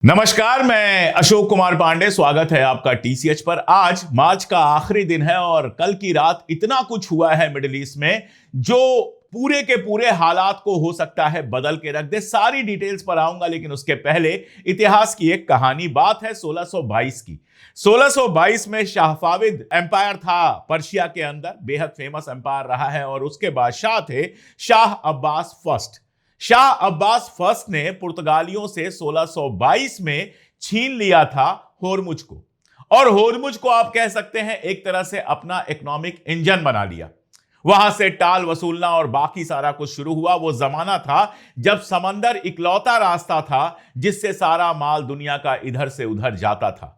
नमस्कार, मैं अशोक कुमार पांडे। स्वागत है आपका टीसीएच पर। आज मार्च का आखिरी दिन है और कल की रात इतना कुछ हुआ है मिडिल ईस्ट में जो पूरे के पूरे हालात को हो सकता है बदल के रख दे। सारी डिटेल्स पर आऊंगा, लेकिन उसके पहले इतिहास की एक कहानी। बात है 1622 की। 1622 में शाहफाविद एम्पायर था पर्शिया के अंदर, बेहद फेमस एम्पायर रहा है। और उसके बादशाह थे शाह अब्बास फर्स्ट। शाह अब्बास फर्स्ट ने पुर्तगालियों से 1622 में छीन लिया था होर्मुज को। और होर्मुज को आप कह सकते हैं एक तरह से अपना इकोनॉमिक इंजन बना लिया। वहां से टाल वसूलना और बाकी सारा कुछ शुरू हुआ। वो जमाना था जब समंदर इकलौता रास्ता था जिससे सारा माल दुनिया का इधर से उधर जाता था।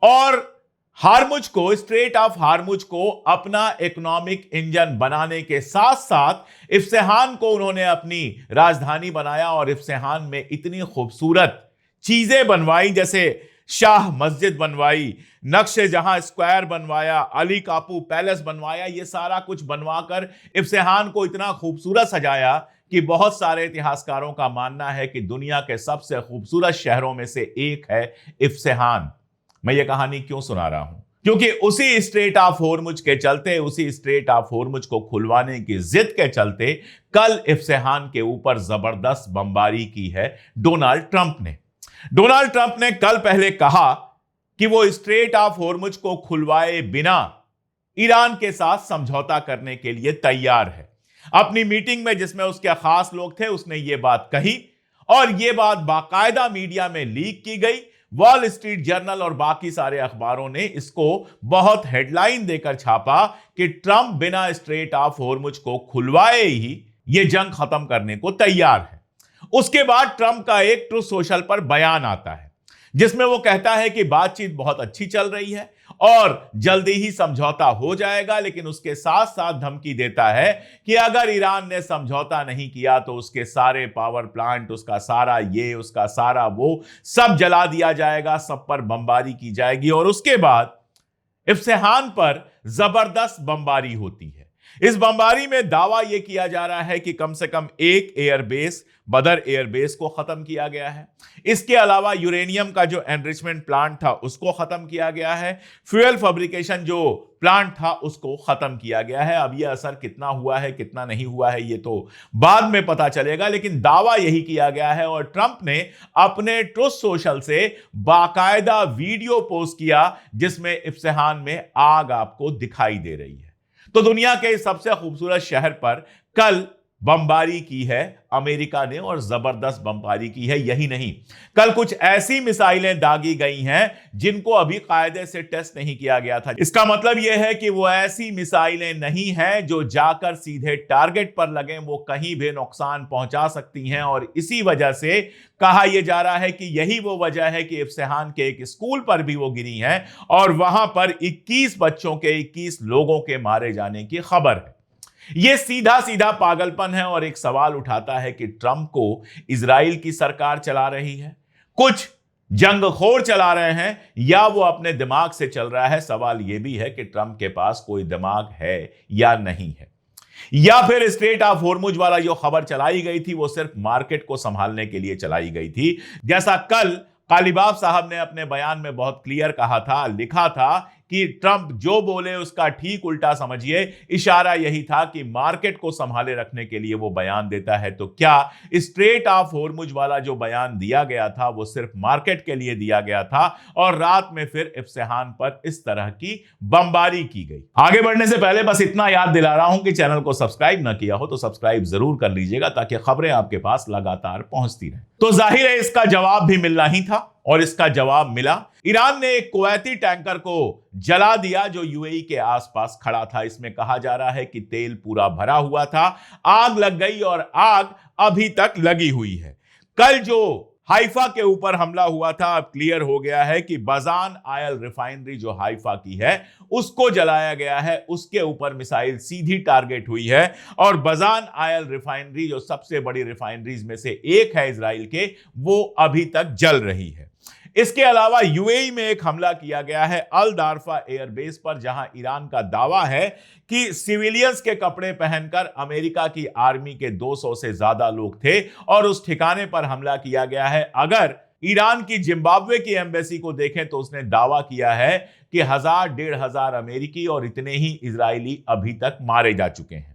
और हार्मुज को, स्ट्रेट ऑफ हार्मुज को अपना इकोनॉमिक इंजन बनाने के साथ साथ इफ्तेहान को उन्होंने अपनी राजधानी बनाया। और इफ्तेहान में इतनी खूबसूरत चीजें बनवाई, जैसे शाह मस्जिद बनवाई, नक्शे जहां स्क्वायर बनवाया, अली कापू पैलेस बनवाया। ये सारा कुछ बनवाकर इफ्तेहान को इतना खूबसूरत सजाया कि बहुत सारे इतिहासकारों का मानना है कि दुनिया के सबसे खूबसूरत शहरों में से एक है इफ्तेहान। मैं ये कहानी क्यों सुना रहा हूं? क्योंकि उसी स्ट्रेट ऑफ होर्मुज के चलते, उसी स्ट्रेट ऑफ होर्मुज को खुलवाने की जिद के चलते कल इफ्तेहान के ऊपर जबरदस्त बमबारी की है डोनाल्ड ट्रंप ने। डोनाल्ड ट्रंप ने कल पहले कहा कि वो स्ट्रेट ऑफ होर्मुज को खुलवाए बिना ईरान के साथ समझौता करने के लिए तैयार है। अपनी मीटिंग में जिसमें उसके खास लोग थे, उसने ये बात कही और ये बात बाकायदा मीडिया में लीक की गई। वॉल स्ट्रीट जर्नल और बाकी सारे अखबारों ने इसको बहुत हेडलाइन देकर छापा कि ट्रंप बिना स्ट्रेट ऑफ होर्मुज को खुलवाए ही ये जंग खत्म करने को तैयार है। उसके बाद ट्रंप का एक ट्रूथ सोशल पर बयान आता है जिसमें वो कहता है कि बातचीत बहुत अच्छी चल रही है और जल्दी ही समझौता हो जाएगा, लेकिन उसके साथ साथ धमकी देता है कि अगर ईरान ने समझौता नहीं किया तो उसके सारे पावर प्लांट, उसका सारा ये, उसका सारा वो, सब जला दिया जाएगा, सब पर बमबारी की जाएगी। और उसके बाद इफ्तेहान पर जबरदस्त बमबारी होती है। इस बमबारी में दावा यह किया जा रहा है कि कम से कम एक एयरबेस, बदर एयरबेस को खत्म किया गया है। इसके अलावा यूरेनियम का जो एनरिचमेंट प्लांट था उसको खत्म किया गया है। फ्यूल फैब्रिकेशन जो प्लांट था उसको खत्म किया गया है। अब यह असर कितना हुआ है, कितना नहीं हुआ है, ये तो बाद में पता चलेगा, लेकिन दावा यही किया गया है। और ट्रंप ने अपने ट्रूथ सोशल से बाकायदा वीडियो पोस्ट किया जिसमें इफ्तेहान में आग आपको दिखाई दे रही है। तो दुनिया के सबसे खूबसूरत शहर पर कल बमबारी की है अमेरिका ने, और जबरदस्त बमबारी की है। यही नहीं, कल कुछ ऐसी मिसाइलें दागी गई हैं जिनको अभी कायदे से टेस्ट नहीं किया गया था। इसका मतलब यह है कि वो ऐसी मिसाइलें नहीं हैं जो जाकर सीधे टारगेट पर लगे, वो कहीं भी नुकसान पहुंचा सकती हैं। और इसी वजह से कहा यह जा रहा है कि यही वो वजह है कि इफ्तेहान के एक स्कूल पर भी वो गिरी हैं और वहां पर 21 बच्चों के, 21 लोगों के मारे जाने की खबर है। यह सीधा सीधा पागलपन है और एक सवाल उठाता है कि ट्रंप को इजराइल की सरकार चला रही है, कुछ जंगखोर चला रहे हैं, या वो अपने दिमाग से चल रहा है। सवाल यह भी है कि ट्रंप के पास कोई दिमाग है या नहीं है, या फिर स्ट्रेट ऑफ होर्मुज वाला जो खबर चलाई गई थी वो सिर्फ मार्केट को संभालने के लिए चलाई गई थी। जैसा कल कालीबाफ साहब ने अपने बयान में बहुत क्लियर कहा था, लिखा था कि ट्रंप जो बोले उसका ठीक उल्टा समझिए। इशारा यही था कि मार्केट को संभाले रखने के लिए वो बयान देता है। तो क्या स्ट्रेट ऑफ होर्मुज वाला जो बयान दिया गया था वो सिर्फ मार्केट के लिए दिया गया था और रात में फिर इफ्तेहान पर इस तरह की बमबारी की गई? आगे बढ़ने से पहले बस इतना याद दिला रहा हूं कि चैनल को सब्सक्राइब ना किया हो तो सब्सक्राइब जरूर कर लीजिएगा ताकि खबरें आपके पास लगातार पहुंचती रहें। तो जाहिर है इसका जवाब भी मिलना ही था और इसका जवाब मिला। ईरान ने एक कुवैती टैंकर को जला दिया जो यूएई के आसपास खड़ा था। इसमें कहा जा रहा है कि तेल पूरा भरा हुआ था, आग लग गई और आग अभी तक लगी हुई है। कल जो हाइफा के ऊपर हमला हुआ था, अब क्लियर हो गया है कि बजान ऑयल रिफाइनरी जो हाइफा की है उसको जलाया गया है, उसके ऊपर मिसाइल सीधी टारगेट हुई है। और बजान ऑयल रिफाइनरी जो सबसे बड़ी रिफाइनरीज में से एक है इजराइल के, वो अभी तक जल रही है। इसके अलावा यूएई में एक हमला किया गया है अल दारफा एयरबेस पर, जहां ईरान का दावा है कि सिविलियंस के कपड़े पहनकर अमेरिका की आर्मी के 200 से ज्यादा लोग थे और उस ठिकाने पर हमला किया गया है। अगर ईरान की जिम्बाब्वे की एम्बेसी को देखें तो उसने दावा किया है कि 1000-1500 अमेरिकी और इतने ही इजरायली अभी तक मारे जा चुके हैं।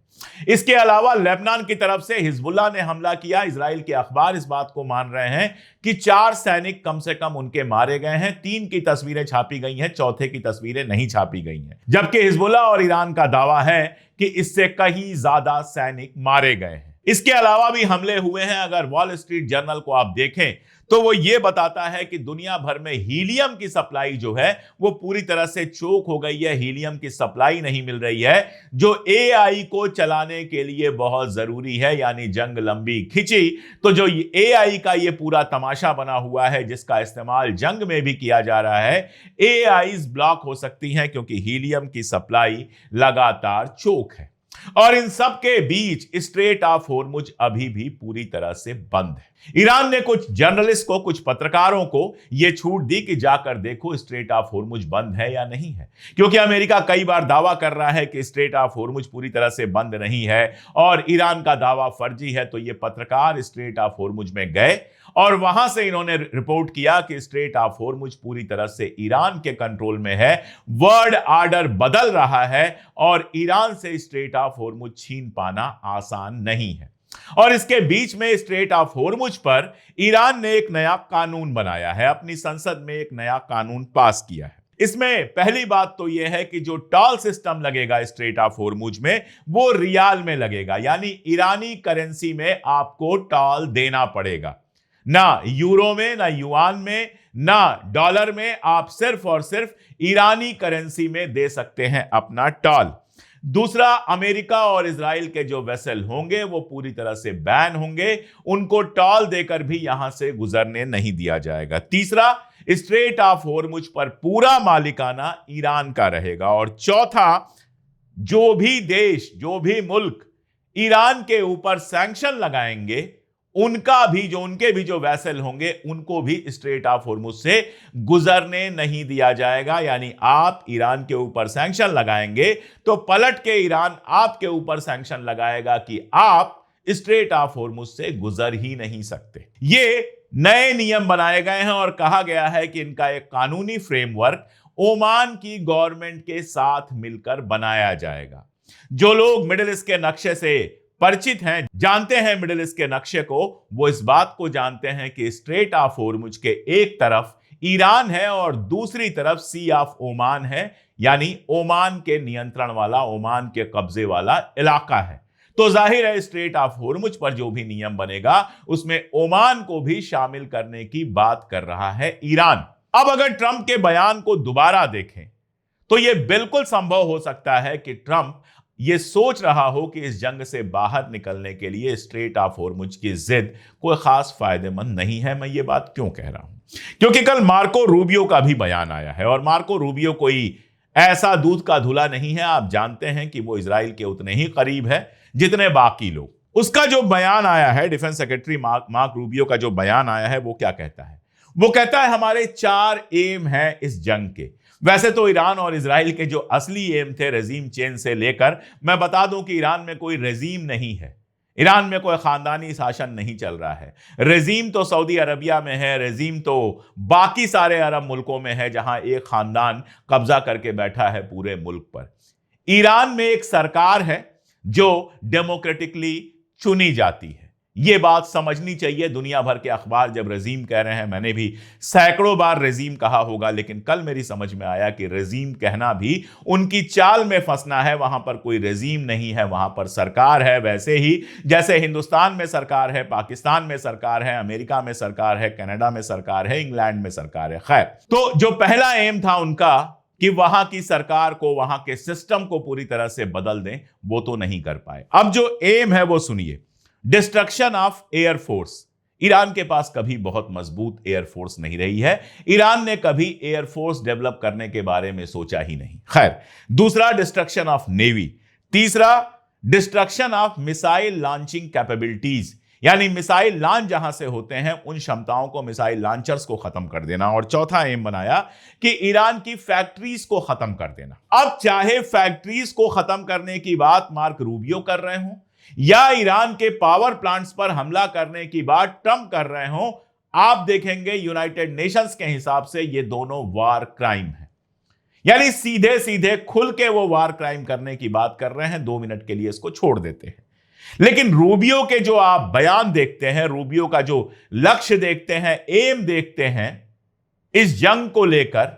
इसके अलावा लेबनान की तरफ से हिजबुल्लाह ने हमला किया। इजराइल के अखबार इस बात को मान रहे हैं कि 4 सैनिक कम से कम उनके मारे गए हैं। 3 की तस्वीरें छापी गई हैं, चौथे की तस्वीरें नहीं छापी गई हैं, जबकि हिजबुल्लाह और ईरान का दावा है कि इससे कहीं ज्यादा सैनिक मारे गए हैं। इसके अलावा भी हमले हुए हैं। अगर वॉल स्ट्रीट जर्नल को आप देखें तो वो ये बताता है कि दुनिया भर में हीलियम की सप्लाई जो है वो पूरी तरह से चोक हो गई है। हीलियम की सप्लाई नहीं मिल रही है, जो एआई को चलाने के लिए बहुत जरूरी है, यानी जंग लंबी खिंची तो जो एआई का ये पूरा तमाशा बना हुआ है, जिसका इस्तेमाल जंग में भी किया जा रहा है, एआईज ब्लॉक हो सकती हैं क्योंकि हीलियम की सप्लाई लगातार चोक है। और इन सब के बीच स्ट्रेट ऑफ होर्मुज अभी भी पूरी तरह से बंद है। ईरान ने कुछ जर्नलिस्ट को, कुछ पत्रकारों को यह छूट दी कि जाकर देखो स्ट्रेट ऑफ होर्मुज बंद है या नहीं है, क्योंकि अमेरिका कई बार दावा कर रहा है कि स्ट्रेट ऑफ होर्मुज पूरी तरह से बंद नहीं है और ईरान का दावा फर्जी है। तो ये पत्रकार स्ट्रेट ऑफ होर्मुज में गए और वहां से इन्होंने रिपोर्ट किया कि स्ट्रेट ऑफ होर्मुज पूरी तरह से ईरान के कंट्रोल में है। वर्ल्ड ऑर्डर बदल रहा है और ईरान से स्ट्रेट ऑफ होर्मुज छीन पाना आसान नहीं है। और इसके बीच में स्ट्रेट ऑफ होर्मुज पर ईरान ने एक नया कानून बनाया है, अपनी संसद में एक नया कानून पास किया है। इसमें पहली बात तो यह है कि जो टॉल सिस्टम लगेगा स्ट्रेट ऑफ होर्मुज में वो रियाल में लगेगा, यानी ईरानी करेंसी में आपको टॉल देना पड़ेगा। ना यूरो में, ना युआन में, ना डॉलर में, आप सिर्फ और सिर्फ ईरानी करेंसी में दे सकते हैं अपना टॉल। दूसरा, अमेरिका और इजराइल के जो वेसल होंगे वो पूरी तरह से बैन होंगे, उनको टॉल देकर भी यहां से गुजरने नहीं दिया जाएगा। तीसरा, स्ट्रेट ऑफ होर्मुज पर पूरा मालिकाना ईरान का रहेगा। और चौथा, जो भी देश, जो भी मुल्क ईरान के ऊपर सैंक्शन लगाएंगे उनके भी जो वेसल होंगे उनको भी स्ट्रेट ऑफ होर्मुज से गुजरने नहीं दिया जाएगा। यानी आप ईरान के ऊपर सैंक्शन लगाएंगे तो पलट के ईरान आपके ऊपर सैंक्शन लगाएगा कि आप स्ट्रेट ऑफ होर्मुज से गुजर ही नहीं सकते। ये नए नियम बनाए गए हैं और कहा गया है कि इनका एक कानूनी फ्रेमवर्क ओमान की गवर्नमेंट के साथ मिलकर बनाया जाएगा। जो लोग मिडिल ईस्ट के नक्शे से परिचित हैं, जानते हैं मिडिल ईस्ट के नक्शे को, वो इस बात को जानते हैं कि स्ट्रेट ऑफ होर्मुज के एक तरफ ईरान है और दूसरी तरफ सी ऑफ ओमान है, यानी ओमान के नियंत्रण वाला, ओमान के कब्जे वाला इलाका है। तो जाहिर है स्ट्रेट ऑफ होर्मुज पर जो भी नियम बनेगा उसमें ओमान को भी शामिल करने की बात कर रहा है ईरान। अब अगर ट्रंप के बयान को दोबारा देखें तो यह बिल्कुल संभव हो सकता है कि ट्रंप ये सोच रहा हो कि इस जंग से बाहर निकलने के लिए स्ट्रेट ऑफ होर्मुज की जिद कोई खास फायदेमंद नहीं है। मैं ये बात क्यों कह रहा हूं? क्योंकि कल मार्को रूबियो का भी बयान आया है और मार्को रूबियो कोई ऐसा दूध का धुला नहीं है। आप जानते हैं कि वो इजराइल के उतने ही करीब है जितने बाकी लोग। उसका जो बयान आया है, डिफेंस सेक्रेटरी मार्क रूबियो का जो बयान आया है, वो क्या कहता है? वो कहता है हमारे 4 एम हैं इस जंग के। वैसे तो ईरान और इजराइल के जो असली एम थे रेजीम चेंज से लेकर, मैं बता दूं कि ईरान में कोई रेजीम नहीं है, ईरान में कोई खानदानी शासन नहीं चल रहा है। रेजीम तो सऊदी अरबिया में है, रेजीम तो बाकी सारे अरब मुल्कों में है जहां एक खानदान कब्जा करके बैठा है पूरे मुल्क पर। ईरान में एक सरकार है जो डेमोक्रेटिकली चुनी जाती है। यह बात समझनी चाहिए। दुनिया भर के अखबार जब रेजीम कह रहे हैं, मैंने भी सैकड़ों बार रेजीम कहा होगा, लेकिन कल मेरी समझ में आया कि रेजीम कहना भी उनकी चाल में फंसना है। वहां पर कोई रेजीम नहीं है, वहां पर सरकार है। वैसे ही जैसे हिंदुस्तान में सरकार है, पाकिस्तान में सरकार है, अमेरिका में सरकार है, कनाडा में सरकार है, इंग्लैंड में सरकार है। खैर, तो जो पहला एम था उनका कि वहां की सरकार को, वहां के सिस्टम को पूरी तरह से बदल दें, वो तो नहीं कर पाए। अब जो एम है वो सुनिए, डिस्ट्रक्शन ऑफ एयरफोर्स। ईरान के पास कभी बहुत मजबूत एयरफोर्स नहीं रही है। ईरान ने कभी एयरफोर्स डेवलप करने के बारे में सोचा ही नहीं। खैर, दूसरा डिस्ट्रक्शन ऑफ नेवी। तीसरा destruction of missile launching capabilities, यानी मिसाइल लॉन्च जहां से होते हैं उन क्षमताओं को, मिसाइल लॉन्चर्स को खत्म कर देना। और चौथा एम बनाया कि ईरान की फैक्ट्रीज को खत्म कर देना। अब चाहे फैक्ट्रीज को खत्म करने की बात मार्क रूबियो कर रहे हो या ईरान के पावर प्लांट्स पर हमला करने की बात ट्रंप कर रहे हो, आप देखेंगे यूनाइटेड नेशंस के हिसाब से ये दोनों वार क्राइम है, यानी सीधे सीधे खुल के वो वार क्राइम करने की बात कर रहे हैं। 2 मिनट के लिए इसको छोड़ देते हैं। लेकिन रूबियो के जो आप बयान देखते हैं, रूबियो का जो लक्ष्य देखते हैं, एम देखते हैं इस जंग को लेकर,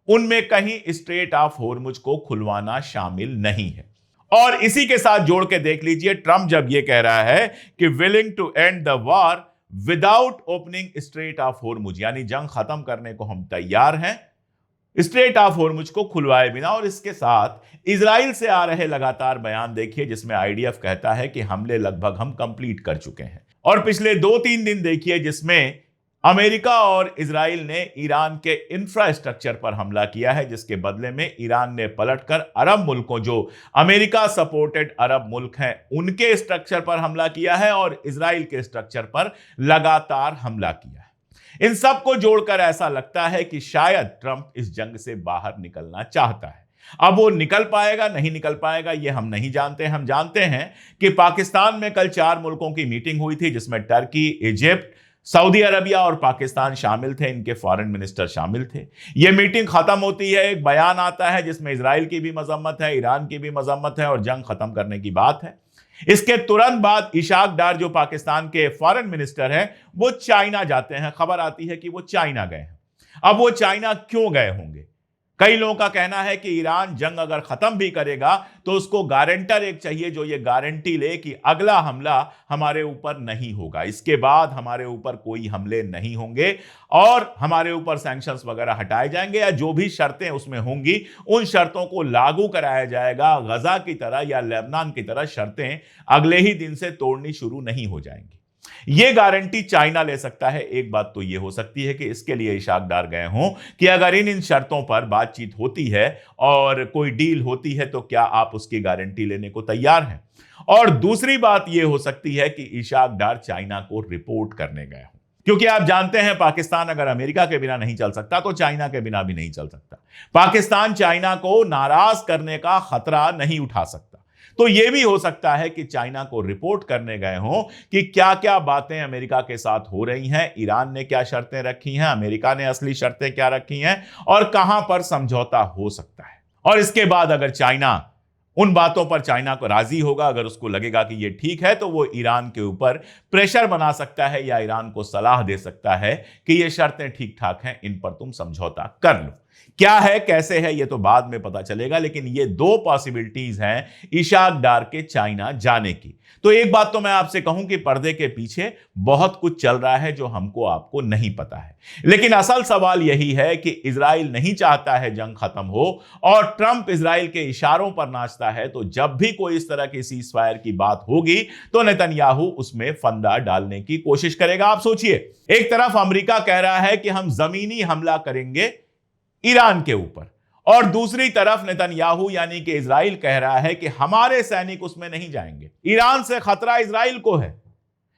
उनमें कहीं स्ट्रेट ऑफ हॉर्मुज को खुलवाना शामिल नहीं है। और इसी के साथ जोड़ के देख लीजिए, ट्रंप जब यह कह रहा है कि willing to end the war without opening strait of Hormuz, यानी जंग खत्म करने को हम तैयार हैं स्ट्रेट ऑफ हॉर्मुज को खुलवाए बिना। और इसके साथ इजराइल से आ रहे लगातार बयान देखिए, जिसमें आईडीएफ कहता है कि हमले लगभग हम कंप्लीट कर चुके हैं। और पिछले 2-3 दिन देखिए, जिसमें अमेरिका और इजराइल ने ईरान के इंफ्रास्ट्रक्चर पर हमला किया है, जिसके बदले में ईरान ने पलटकर अरब मुल्कों, जो अमेरिका सपोर्टेड अरब मुल्क हैं, उनके स्ट्रक्चर पर हमला किया है और इजराइल के स्ट्रक्चर पर लगातार हमला किया है। इन सब को जोड़कर ऐसा लगता है कि शायद ट्रंप इस जंग से बाहर निकलना चाहता है। अब वो निकल पाएगा नहीं निकल पाएगा ये हम नहीं जानते। हम जानते हैं कि पाकिस्तान में कल 4 मुल्कों की मीटिंग हुई थी, जिसमें टर्की, इजिप्ट, सऊदी अरबिया और पाकिस्तान शामिल थे। इनके फॉरेन मिनिस्टर शामिल थे। यह मीटिंग खत्म होती है, एक बयान आता है जिसमें इजराइल की भी मजम्मत है, ईरान की भी मजम्मत है और जंग खत्म करने की बात है। इसके तुरंत बाद इशाक डार, जो पाकिस्तान के फॉरेन मिनिस्टर हैं, वो चाइना जाते हैं। खबर आती है कि वो चाइना गए हैं। अब वो चाइना क्यों गए होंगे? कई लोगों का कहना है कि ईरान जंग अगर खत्म भी करेगा तो उसको गारंटर एक चाहिए, जो ये गारंटी ले कि अगला हमला हमारे ऊपर नहीं होगा, इसके बाद हमारे ऊपर कोई हमले नहीं होंगे और हमारे ऊपर सैंक्शंस वगैरह हटाए जाएंगे, या जो भी शर्तें उसमें होंगी उन शर्तों को लागू कराया जाएगा। गजा की तरह या लेबनान की तरह शर्तें अगले ही दिन से तोड़नी शुरू नहीं हो जाएंगी। यह गारंटी चाइना ले सकता है। एक बात तो यह हो सकती है कि इसके लिए इशाक डार गए हों कि अगर इन शर्तों पर बातचीत होती है और कोई डील होती है तो क्या आप उसकी गारंटी लेने को तैयार हैं। और दूसरी बात यह हो सकती है कि इशाक डार चाइना को रिपोर्ट करने गए हों, क्योंकि आप जानते हैं पाकिस्तान अगर अमेरिका के बिना नहीं चल सकता तो चाइना के बिना भी नहीं चल सकता। पाकिस्तान चाइना को नाराज करने का खतरा नहीं उठा सकता। तो यह भी हो सकता है कि चाइना को रिपोर्ट करने गए हों कि क्या क्या बातें अमेरिका के साथ हो रही हैं, ईरान ने क्या शर्तें रखी हैं, अमेरिका ने असली शर्तें क्या रखी हैं और कहां पर समझौता हो सकता है। और इसके बाद अगर चाइना उन बातों पर चाइना को राजी होगा, अगर उसको लगेगा कि यह ठीक है, तो वो ईरान के ऊपर प्रेशर बना सकता है या ईरान को सलाह दे सकता है कि ये शर्तें ठीक ठाक हैं, इन पर तुम समझौता कर लो। क्या है कैसे है ये तो बाद में पता चलेगा, लेकिन ये 2 पॉसिबिलिटीज हैं इशाक डार के चाइना जाने की। तो एक बात तो मैं आपसे कहूं कि पर्दे के पीछे बहुत कुछ चल रहा है जो हमको आपको नहीं पता है। लेकिन असल सवाल यही है कि इजराइल नहीं चाहता है जंग खत्म हो और ट्रंप इजराइल के इशारों पर नाचता है। तो जब भी कोई इस तरह की सीज़फायर की बात होगी तो नेतन्याहू उसमें फंदा डालने की कोशिश करेगा। आप सोचिए, एक तरफ अमेरिका कह रहा है कि हम जमीनी हमला करेंगे ईरान के ऊपर, और दूसरी तरफ नेतन्याहू यानी कि इजराइल कह रहा है कि हमारे सैनिक उसमें नहीं जाएंगे। ईरान से खतरा इजराइल को है,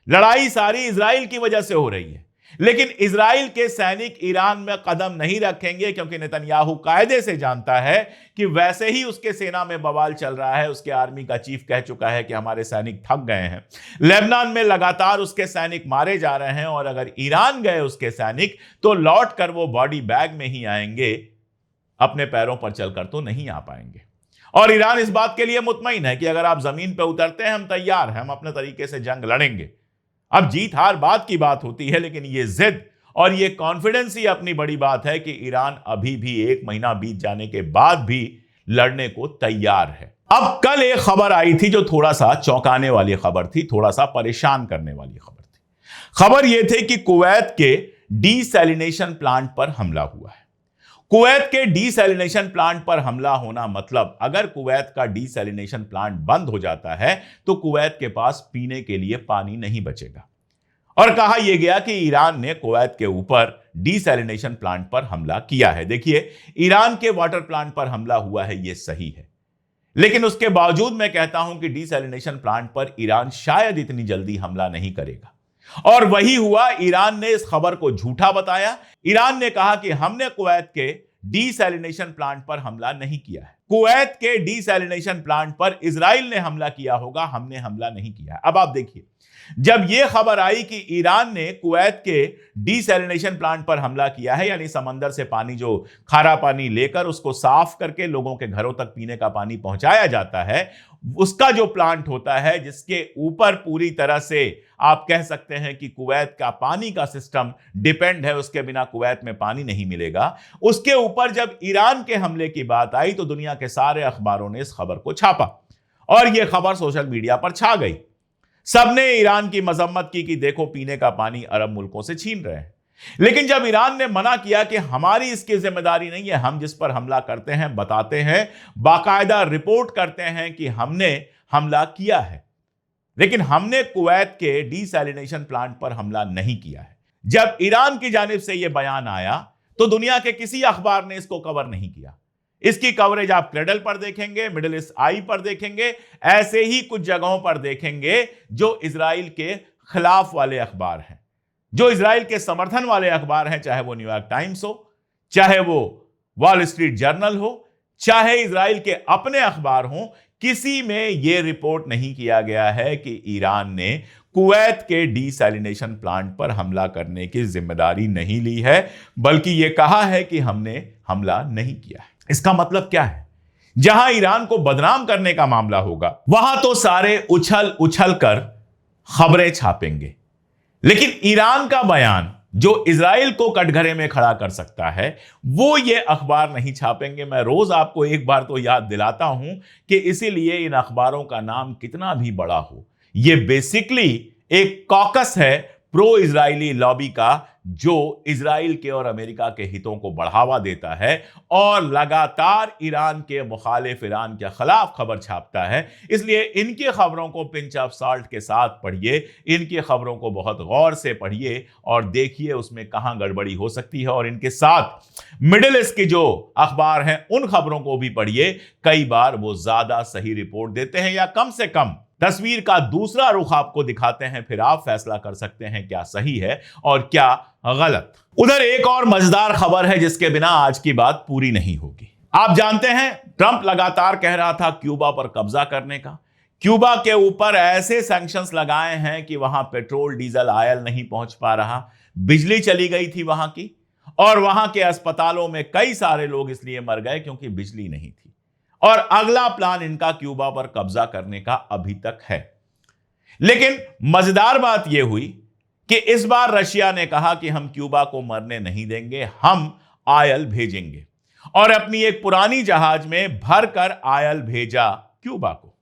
लड़ाई सारी इजराइल की वजह से हो रही है, लेकिन इजराइल के सैनिक ईरान में कदम नहीं रखेंगे क्योंकि नेतन्याहू कायदे से जानता है कि वैसे ही उसके सेना में बवाल चल रहा है। उसके आर्मी का चीफ कह चुका है कि हमारे सैनिक थक गए हैं। लेबनान में लगातार उसके सैनिक मारे जा रहे हैं और अगर ईरान गए उसके सैनिक तो लौट कर वो बॉडी बैग में ही आएंगे, अपने पैरों पर चलकर तो नहीं आ पाएंगे। और ईरान इस बात के लिए मुतमईन है कि अगर आप जमीन पर उतरते हैं हम तैयार हैं, हम अपने तरीके से जंग लड़ेंगे। अब जीत हार बात की बात होती है, लेकिन ये जिद और ये कॉन्फिडेंस ही अपनी बड़ी बात है कि ईरान अभी भी 1 महीना बीत जाने के बाद भी लड़ने को तैयार है। अब कल एक खबर आई थी जो थोड़ा सा चौंकाने वाली खबर थी, थोड़ा सा परेशान करने वाली खबर थी। खबर यह थी कि कुवैत के डीसैलिनेशन प्लांट पर हमला हुआ है। कुवैत के डीसैलिनेशन प्लांट पर हमला होना मतलब अगर कुवैत का डीसैलिनेशन प्लांट बंद हो जाता है तो कुवैत के पास पीने के लिए पानी नहीं बचेगा। और कहा यह गया कि ईरान ने कुवैत के ऊपर डीसैलिनेशन प्लांट पर हमला किया है। देखिए, ईरान के वाटर प्लांट पर हमला हुआ है, यह सही है, लेकिन उसके बावजूद मैं कहता हूं कि डीसैलिनेशन प्लांट पर ईरान शायद इतनी जल्दी हमला नहीं करेगा। और वही हुआ, ईरान ने इस खबर को झूठा बताया। ईरान ने कहा कि हमने कुवैत के डीसैलिनेशन प्लांट पर हमला नहीं किया है, कुवैत के डीसैलिनेशन प्लांट पर इजराइल ने हमला किया होगा, हमने हमला नहीं किया है। अब आप देखिए, जब यह खबर आई कि ईरान ने कुवैत के डीसैलिनेशन प्लांट पर हमला किया है, यानी समंदर से पानी जो खारा पानी लेकर उसको साफ करके लोगों के घरों तक पीने का पानी पहुंचाया जाता है, उसका जो प्लांट होता है जिसके ऊपर पूरी तरह से आप कह सकते हैं कि कुवैत का पानी का सिस्टम डिपेंड है, उसके बिना कुवैत में पानी नहीं मिलेगा, उसके ऊपर जब ईरान के हमले की बात आई तो दुनिया के सारे अखबारों ने इस खबर को छापा और यह खबर सोशल मीडिया पर छा गई। सबने ईरान की मजम्मत की कि देखो पीने का पानी अरब मुल्कों से छीन रहे हैं। लेकिन जब ईरान ने मना किया कि हमारी इसकी जिम्मेदारी नहीं है, हम जिस पर हमला करते हैं बताते हैं, बाकायदा रिपोर्ट करते हैं कि हमने हमला किया है, लेकिन हमने कुवैत के डीसैलिनेशन प्लांट पर हमला नहीं किया है। जब ईरान की जानिब से यह बयान आया तो दुनिया के किसी अखबार ने इसको कवर नहीं किया। इसकी कवरेज आप क्रेडल पर देखेंगे, मिडिल ईस्ट आई पर देखेंगे, ऐसे ही कुछ जगहों पर देखेंगे जो इजराइल के खिलाफ वाले अखबार हैं, जो इजराइल के समर्थन वाले अखबार हैं, चाहे वो न्यूयॉर्क टाइम्स हो, चाहे वो वॉल स्ट्रीट जर्नल हो, चाहे इजराइल के अपने अखबार हों, किसी में यह रिपोर्ट नहीं किया गया है कि ईरान ने कुवैत के डीसैलिनेशन प्लांट पर हमला करने की जिम्मेदारी नहीं ली है, बल्कि यह कहा है कि हमने हमला नहीं किया है। इसका मतलब क्या है? जहां ईरान को बदनाम करने का मामला होगा वहां तो सारे उछल उछल कर खबरें छापेंगे, लेकिन ईरान का बयान जो इजराइल को कटघरे में खड़ा कर सकता है वो ये अखबार नहीं छापेंगे। मैं रोज आपको एक बार तो याद दिलाता हूं कि इसीलिए इन अखबारों का नाम कितना भी बड़ा हो, ये बेसिकली एक कॉकस है प्रो इजरायली लॉबी का, जो इजराइल के और अमेरिका के हितों को बढ़ावा देता है और लगातार ईरान के मुखालिफ, ईरान के खिलाफ खबर छापता है। इसलिए इनकी खबरों को पिंच ऑफ साल्ट के साथ पढ़िए, इनकी खबरों को बहुत गौर से पढ़िए और देखिए उसमें कहां गड़बड़ी हो सकती है, और इनके साथ मिडिल ईस्ट के जो अखबार हैं उन खबरों को भी पढ़िए। कई बार वो ज्यादा सही रिपोर्ट देते हैं या कम से कम तस्वीर का दूसरा रुख आपको दिखाते हैं, फिर आप फैसला कर सकते हैं क्या सही है और क्या गलत। उधर एक और मजेदार खबर है जिसके बिना आज की बात पूरी नहीं होगी। आप जानते हैं ट्रंप लगातार कह रहा था क्यूबा पर कब्जा करने का, क्यूबा के ऊपर ऐसे सैंक्शंस लगाए हैं कि वहां पेट्रोल, डीजल, ऑयल नहीं पहुंच पा रहा, बिजली चली गई थी वहां की, और वहां के अस्पतालों में कई सारे लोग इसलिए मर गए क्योंकि बिजली नहीं थी। और अगला प्लान इनका क्यूबा पर कब्जा करने का अभी तक है। लेकिन मजेदार बात यह हुई कि इस बार रशिया ने कहा कि हम क्यूबा को मरने नहीं देंगे, हम आयल भेजेंगे, और अपनी एक पुरानी जहाज में भरकर आयल भेजा क्यूबा को।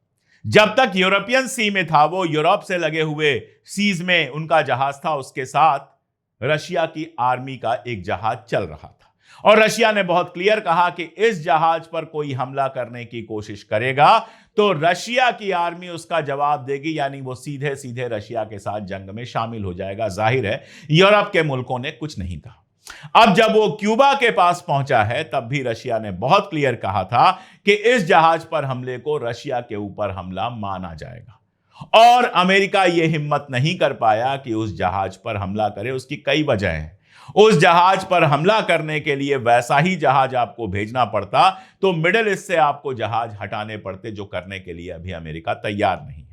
जब तक यूरोपियन सी में था, वो यूरोप से लगे हुए सीज में उनका जहाज था, उसके साथ रशिया की आर्मी का एक जहाज चल रहा था, और रशिया ने बहुत क्लियर कहा कि इस जहाज पर कोई हमला करने की कोशिश करेगा तो रशिया की आर्मी उसका जवाब देगी, यानी वो सीधे सीधे रशिया के साथ जंग में शामिल हो जाएगा। जाहिर है यूरोप के मुल्कों ने कुछ नहीं कहा। अब जब वो क्यूबा के पास पहुंचा है तब भी रशिया ने बहुत क्लियर कहा था कि इस जहाज पर हमले को रशिया के ऊपर हमला माना जाएगा, और अमेरिका ये हिम्मत नहीं कर पाया कि उस जहाज पर हमला करे। उसकी कई वजह हैं। उस जहाज पर हमला करने के लिए वैसा ही जहाज आपको भेजना पड़ता तो मिडिल ईस्ट से आपको जहाज हटाने पड़ते, जो करने के लिए अभी अमेरिका तैयार नहीं है।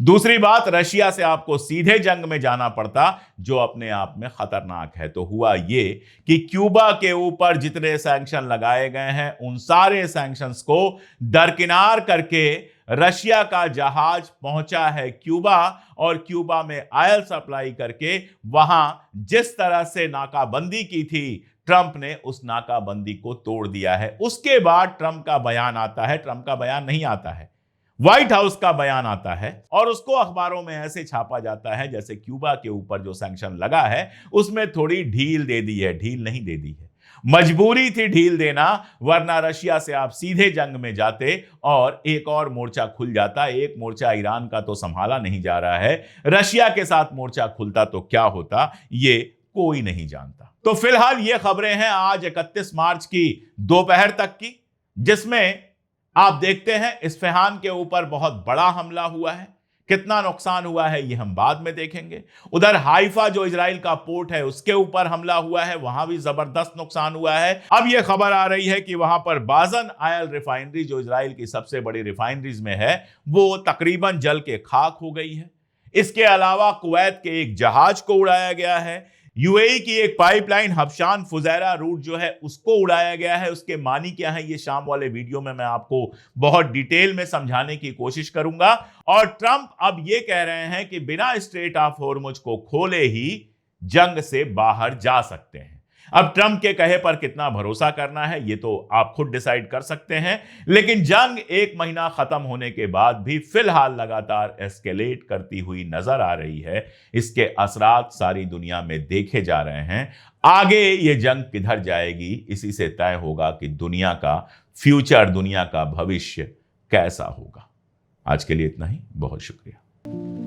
दूसरी बात, रशिया से आपको सीधे जंग में जाना पड़ता, जो अपने आप में खतरनाक है। तो हुआ ये कि क्यूबा के ऊपर जितने सैंक्शन लगाए गए हैं उन सारे सैंक्शंस को दरकिनार करके रशिया का जहाज पहुंचा है क्यूबा, और क्यूबा में ऑयल सप्लाई करके वहां जिस तरह से नाकाबंदी की थी ट्रंप ने उस नाकाबंदी को तोड़ दिया है। उसके बाद ट्रंप का बयान आता है, ट्रंप का बयान नहीं आता है, व्हाइट हाउस का बयान आता है, और उसको अखबारों में ऐसे छापा जाता है जैसे क्यूबा के ऊपर जो सैंक्शन लगा है उसमें थोड़ी ढील दे दी है। ढील नहीं दे दी है, मजबूरी थी ढील देना, वरना रशिया से आप सीधे जंग में जाते और एक और मोर्चा खुल जाता। एक मोर्चा ईरान का तो संभाला नहीं जा रहा है, रशिया के साथ मोर्चा खुलता तो क्या होता ये कोई नहीं जानता। तो फिलहाल ये खबरें हैं आज 31 मार्च की दोपहर तक की, जिसमें आप देखते हैं इस्फहान के ऊपर बहुत बड़ा हमला हुआ है। कितना नुकसान हुआ है ये हम बाद में देखेंगे। उधर हाइफा जो इजराइल का पोर्ट है उसके ऊपर हमला हुआ है, वहां भी जबरदस्त नुकसान हुआ है। अब यह खबर आ रही है कि वहां पर बाजन ऑयल रिफाइनरी जो इजराइल की सबसे बड़ी रिफाइनरीज में है वो तकरीबन जल के खाक हो गई है। इसके अलावा कुवैत के एक जहाज को उड़ाया गया है। यूएई की एक पाइपलाइन हबशान फुजैरा रूट जो है उसको उड़ाया गया है। उसके मानी क्या है, ये शाम वाले वीडियो में मैं आपको बहुत डिटेल में समझाने की कोशिश करूंगा। और ट्रंप अब ये कह रहे हैं कि बिना स्ट्रेट ऑफ हॉर्मुज को खोले ही जंग से बाहर जा सकते हैं। अब ट्रंप के कहे पर कितना भरोसा करना है ये तो आप खुद डिसाइड कर सकते हैं, लेकिन जंग एक महीना खत्म होने के बाद भी फिलहाल लगातार एस्केलेट करती हुई नजर आ रही है। इसके असरात सारी दुनिया में देखे जा रहे हैं। आगे ये जंग किधर जाएगी इसी से तय होगा कि दुनिया का फ्यूचर, दुनिया का भविष्य कैसा होगा। आज के लिए इतना ही, बहुत शुक्रिया।